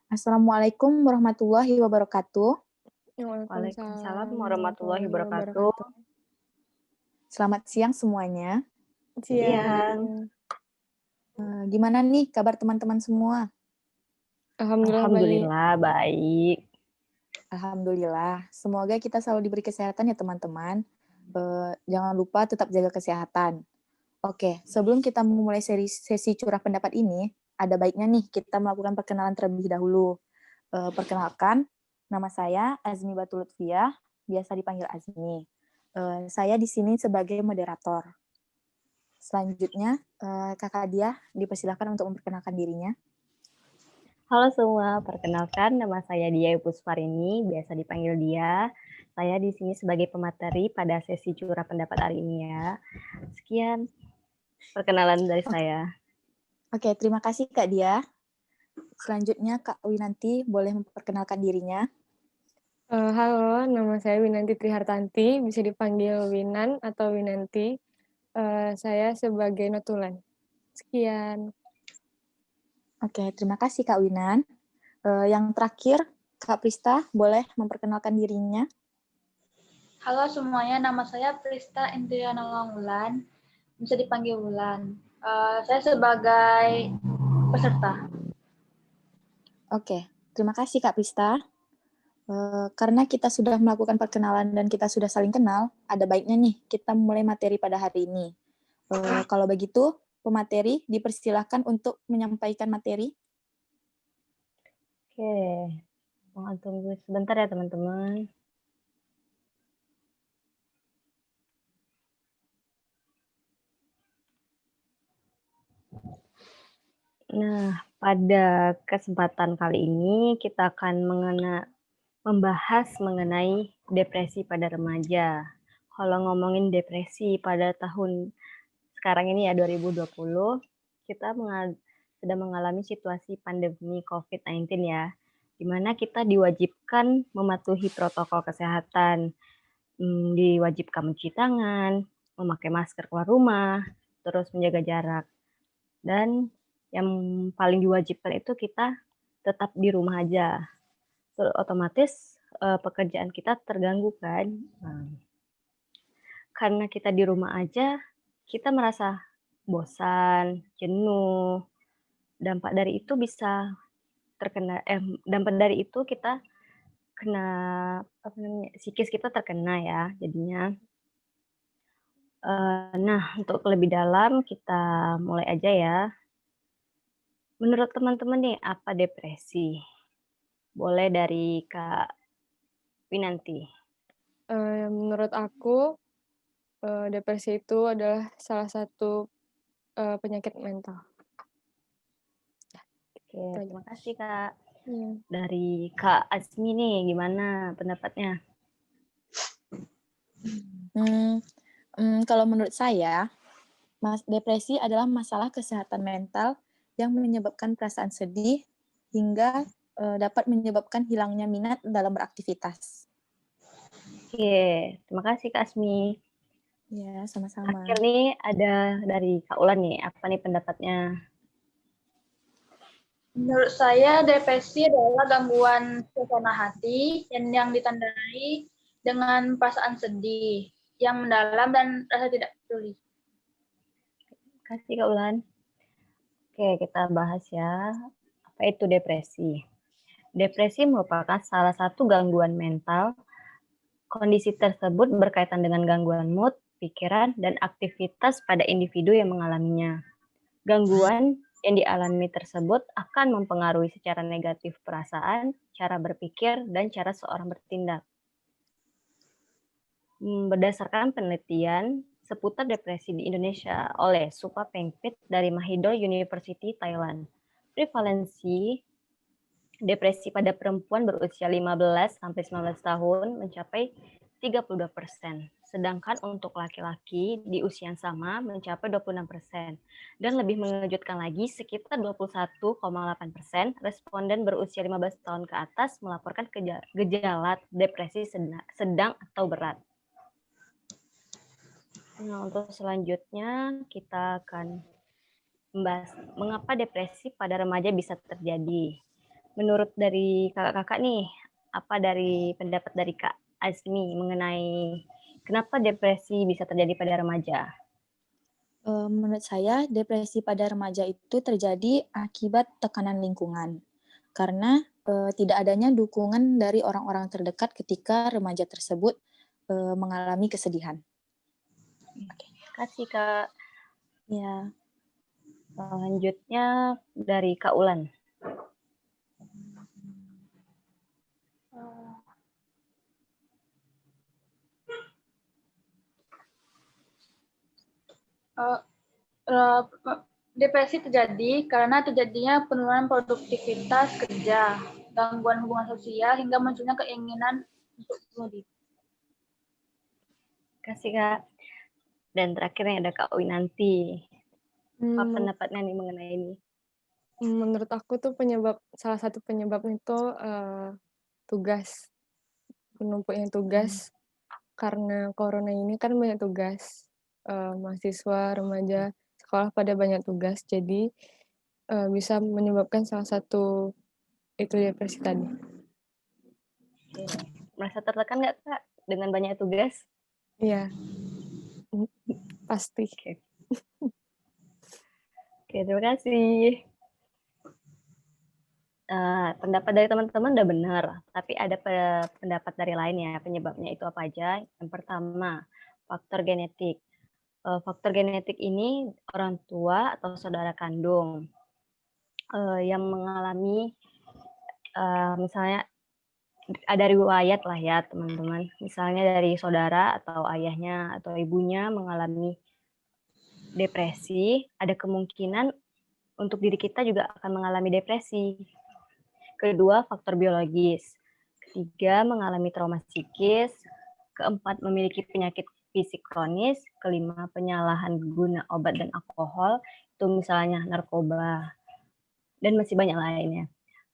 Assalamualaikum warahmatullahi wabarakatuh. Waalaikumsalam Waalaikumsalam warahmatullahi warahmatullahi wabarakatuh. wabarakatuh. Selamat siang semuanya. Siang. Siang. Gimana nih kabar teman-teman semua? Alhamdulillah baik. Alhamdulillah baik. Alhamdulillah. Semoga kita selalu diberi kesehatan ya teman-teman. Jangan lupa tetap jaga kesehatan. Oke, sebelum kita memulai sesi curah pendapat ini, ada baiknya nih kita melakukan perkenalan terlebih dahulu. Perkenalkan, nama saya Azmi Batu Lutfiah, biasa dipanggil Azmi. Saya di sini sebagai moderator. Selanjutnya, Kakak Diah dipersilakan untuk memperkenalkan dirinya. Halo semua, perkenalkan nama saya Dia Pusparini, biasa dipanggil Dia. Saya di sini sebagai pemateri pada sesi curah pendapat hari ini ya. Sekian perkenalan dari saya. Oke, terima kasih Kak Diah. Selanjutnya Kak Winanti boleh memperkenalkan dirinya. Halo, nama saya Winanti Trihartanti, bisa dipanggil Winan atau Winanti. Saya sebagai notulen. Sekian. Oke, terima kasih Kak Winan. Yang terakhir, Kak Prista boleh memperkenalkan dirinya. Halo semuanya, nama saya Prista Indriana Wulan, bisa dipanggil Wulan. Saya sebagai peserta. Oke, terima kasih Kak Prista. Karena kita sudah melakukan perkenalan dan kita sudah saling kenal, ada baiknya nih kita mulai materi pada hari ini. Kalau begitu, pemateri dipersilahkan untuk menyampaikan materi. Oke, mohon tunggu sebentar ya teman-teman. Nah, pada kesempatan kali ini kita akan membahas mengenai depresi pada remaja. Kalau ngomongin depresi pada tahun sekarang ini ya 2020, kita sedang mengalami situasi pandemi COVID-19 ya, di mana kita diwajibkan mematuhi protokol kesehatan, diwajibkan mencuci tangan, memakai masker keluar rumah, terus menjaga jarak. Dan yang paling diwajibkan itu kita tetap di rumah aja. Otomatis pekerjaan kita terganggu kan. Karena kita di rumah aja, kita merasa bosan, jenuh. Dampak dari itu bisa dampak dari itu kita kena psikis kita terkena ya jadinya. Nah, untuk lebih dalam kita mulai aja ya. Menurut teman-teman nih, apa depresi? Boleh dari Kak Winanti. Menurut aku, depresi itu adalah salah satu penyakit mental. Oke, terima kasih Kak. Iya. Dari Kak Azmi nih, gimana pendapatnya? Kalau menurut saya, depresi adalah masalah kesehatan mental yang menyebabkan perasaan sedih hingga dapat menyebabkan hilangnya minat dalam beraktivitas. Oke, terima kasih Kak Asmi. Ya, sama-sama. Akhir nih ada dari Kak Ulan nih, apa nih pendapatnya? Menurut saya, depresi adalah gangguan suasana hati yang ditandai dengan perasaan sedih yang mendalam dan rasa tidak peduli. Terima kasih Kak Ulan. Oke, kita bahas ya, apa itu depresi. Depresi merupakan salah satu gangguan mental. Kondisi tersebut berkaitan dengan gangguan mood, pikiran, dan aktivitas pada individu yang mengalaminya. Gangguan yang dialami tersebut akan mempengaruhi secara negatif perasaan, cara berpikir, dan cara seorang bertindak. Berdasarkan penelitian seputar depresi di Indonesia oleh Supa Pengpit dari Mahidol University, Thailand, prevalensi depresi pada perempuan berusia 15-19 tahun mencapai 32%, sedangkan untuk laki-laki di usia yang sama mencapai 26%. Dan lebih mengejutkan lagi, sekitar 21,8% responden berusia 15 tahun ke atas melaporkan gejala depresi sedang atau berat. Nah, untuk selanjutnya kita akan membahas mengapa depresi pada remaja bisa terjadi. menurut dari kakak-kakak nih, apa dari pendapat dari Kak Azmi mengenai kenapa depresi bisa terjadi pada remaja? Menurut saya, depresi pada remaja itu terjadi akibat tekanan lingkungan. Karena tidak adanya dukungan dari orang-orang terdekat ketika remaja tersebut mengalami kesedihan. Kasih Kak. Ya, Selanjutnya dari Kak Ulan. Eh, eh, Depresi terjadi karena terjadinya penurunan produktivitas kerja, gangguan hubungan sosial, hingga munculnya keinginan untuk bunuh diri. Kasih Kak. Dan terakhirnya ada Kak Winanti. Apa Hmm, pendapatnya nih mengenai ini? menurut aku tuh salah satu penyebabnya itu tugas, penumpuknya tugas. Karena corona ini kan banyak tugas, mahasiswa, remaja, sekolah pada banyak tugas, jadi bisa menyebabkan salah satu itu depresi tadi. Merasa tertekan nggak Kak dengan banyak tugas? Iya, pasti. Oke. Oke, terima kasih. Pendapat dari teman-teman udah benar, tapi ada pendapat dari lain ya, penyebabnya itu apa aja. Yang pertama, faktor genetik. Faktor genetik ini orang tua atau saudara kandung yang mengalami misalnya ada riwayat lah ya teman-teman. Misalnya dari saudara atau ayahnya atau ibunya mengalami depresi, ada kemungkinan untuk diri kita juga akan mengalami depresi. Kedua, faktor biologis. Ketiga, mengalami trauma psikis. Keempat, memiliki penyakit fisik kronis. Kelima, penyalahan guna obat dan alkohol. Itu misalnya narkoba. Dan masih banyak lainnya.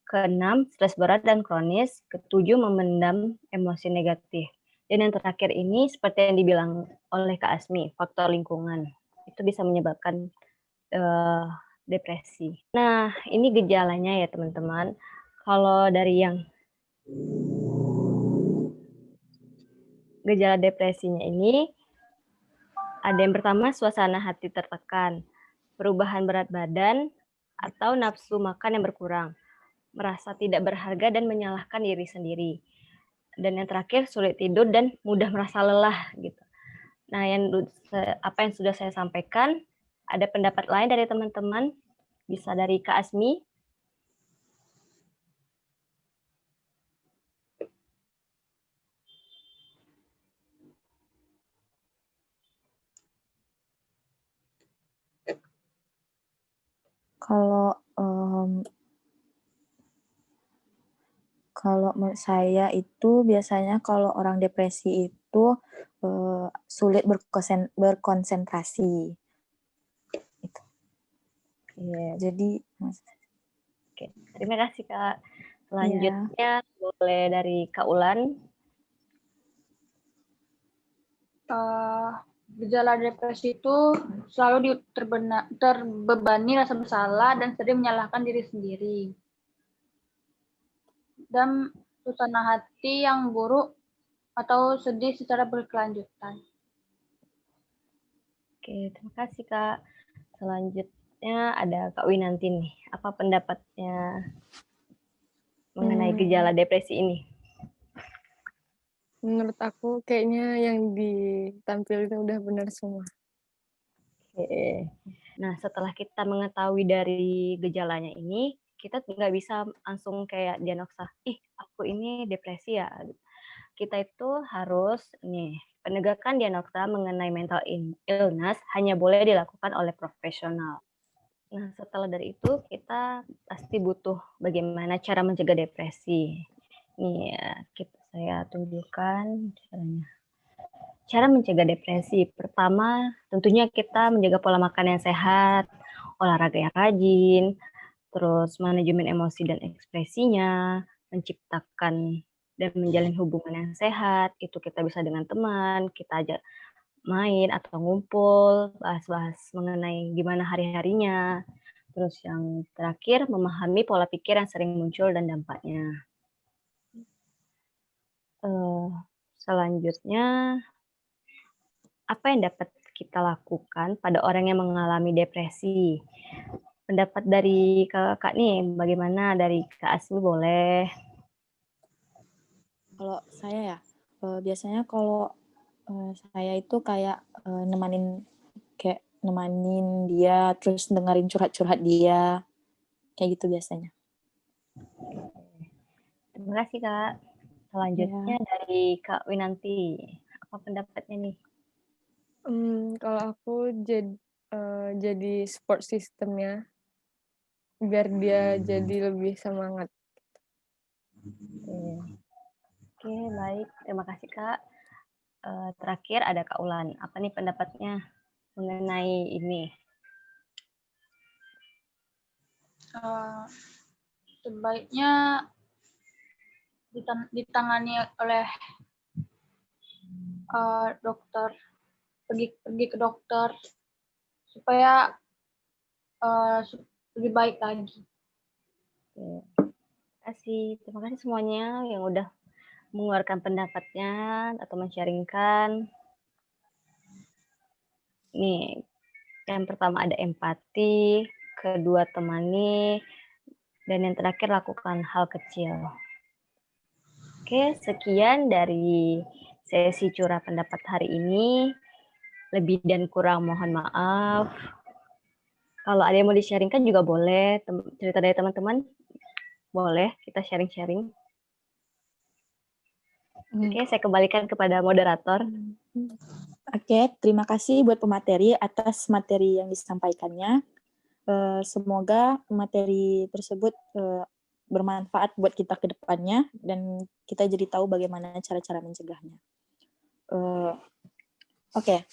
Keenam, stres berat dan kronis. Ketujuh, memendam emosi negatif. Dan yang terakhir ini, seperti yang dibilang oleh Kak Asmi, faktor lingkungan. Itu bisa menyebabkan depresi. Nah, ini gejalanya ya teman-teman. Kalau dari yang gejala depresinya ini, ada yang pertama suasana hati tertekan, perubahan berat badan, atau nafsu makan yang berkurang, merasa tidak berharga dan menyalahkan diri sendiri. Dan yang terakhir sulit tidur dan mudah merasa lelah gitu. Nah, apa yang sudah saya sampaikan, ada pendapat lain dari teman-teman, bisa dari Kak Asmi. Kalau menurut saya itu biasanya kalau orang depresi itu sulit berkonsentrasi. Gitu. Yeah. Jadi, Oke, terima kasih Kak. Selanjutnya boleh dari Kak Ulan. Gejala depresi itu selalu terbebani rasa bersalah dan sering menyalahkan diri sendiri. Dan suasana hati yang buruk atau sedih secara berkelanjutan. Oke, terima kasih Kak. Selanjutnya ada Kak Winanti nih. Apa pendapatnya mengenai gejala depresi ini? Menurut aku kayaknya yang ditampilkan udah benar semua. Oke. Nah, setelah kita mengetahui dari gejalanya ini, kita nggak bisa langsung kayak diagnosa, aku ini depresi ya. Kita itu harus penegakan diagnosa mengenai mental illness hanya boleh dilakukan oleh profesional. Nah, setelah dari itu kita pasti butuh bagaimana cara mencegah depresi. Nih ya, saya tunjukkan caranya. Cara mencegah depresi, pertama tentunya kita menjaga pola makan yang sehat, olahraga yang rajin, terus manajemen emosi dan ekspresinya, menciptakan dan menjalin hubungan yang sehat, itu kita bisa dengan teman, kita ajak main atau ngumpul, bahas-bahas mengenai gimana hari-harinya, Terus yang terakhir, memahami pola pikir yang sering muncul dan dampaknya. Selanjutnya, apa yang dapat kita lakukan pada orang yang mengalami depresi? Pendapat dari kakak nih, bagaimana? Dari Kak Asmi boleh. Kalau saya ya, biasanya kalau saya itu kayak nemanin dia, terus dengerin curhat-curhat dia, kayak gitu biasanya. Terima kasih Kak. Selanjutnya dari Kak Winanti, apa pendapatnya nih? Kalau aku jadi support system-nya biar dia jadi lebih semangat. Oke, baik. Terima kasih Kak. Terakhir ada Kak Ulan. Apa nih pendapatnya mengenai ini? Sebaiknya ditangani oleh dokter, pergi ke dokter supaya lebih baik lagi. Terima kasih semuanya yang udah mengeluarkan pendapatnya atau men-sharingkan. Nih, yang pertama ada empati, kedua temani, dan yang terakhir lakukan hal kecil. Oke, sekian dari sesi curah pendapat hari ini. Lebih dan kurang mohon maaf. Kalau ada yang mau di-sharingkan juga boleh, cerita dari teman-teman. Boleh, kita sharing-sharing. Oke, saya kembalikan kepada moderator. Oke, terima kasih buat pemateri atas materi yang disampaikannya. Semoga materi tersebut bermanfaat buat kita ke depannya dan kita jadi tahu bagaimana cara-cara mencegahnya. Oke.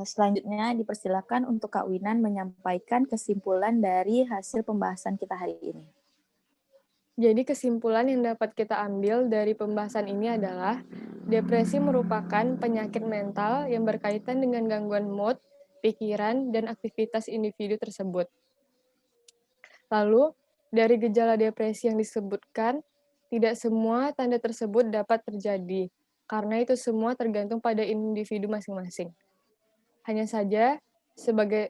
Selanjutnya dipersilakan untuk Kak Winan menyampaikan kesimpulan dari hasil pembahasan kita hari ini. Jadi kesimpulan yang dapat kita ambil dari pembahasan ini adalah depresi merupakan penyakit mental yang berkaitan dengan gangguan mood, pikiran, dan aktivitas individu tersebut. Lalu, dari gejala depresi yang disebutkan, tidak semua tanda tersebut dapat terjadi, karena itu semua tergantung pada individu masing-masing. Hanya saja, sebagai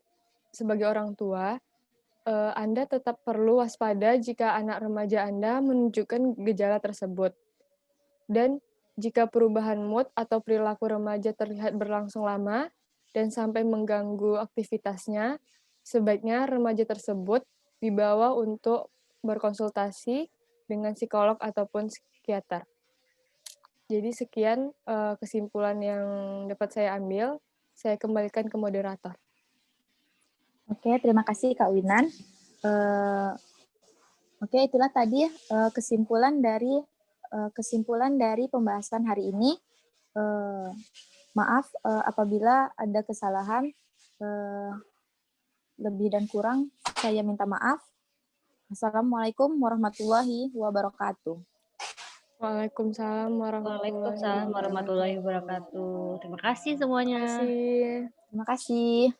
orang tua, Anda tetap perlu waspada jika anak remaja Anda menunjukkan gejala tersebut. Dan jika perubahan mood atau perilaku remaja terlihat berlangsung lama dan sampai mengganggu aktivitasnya, sebaiknya remaja tersebut dibawa untuk berkonsultasi dengan psikolog ataupun psikiater. Jadi sekian kesimpulan yang dapat saya ambil. Saya kembalikan ke moderator. Oke, terima kasih Kak Winan. Oke, itulah tadi kesimpulan dari pembahasan hari ini. Maaf apabila ada kesalahan, lebih dan kurang saya minta maaf. Assalamualaikum warahmatullahi wabarakatuh. Waalaikumsalam warahmatullahi Waalaikumsalam warahmatullahi wabarakatuh. Terima kasih semuanya. Terima kasih. Terima kasih.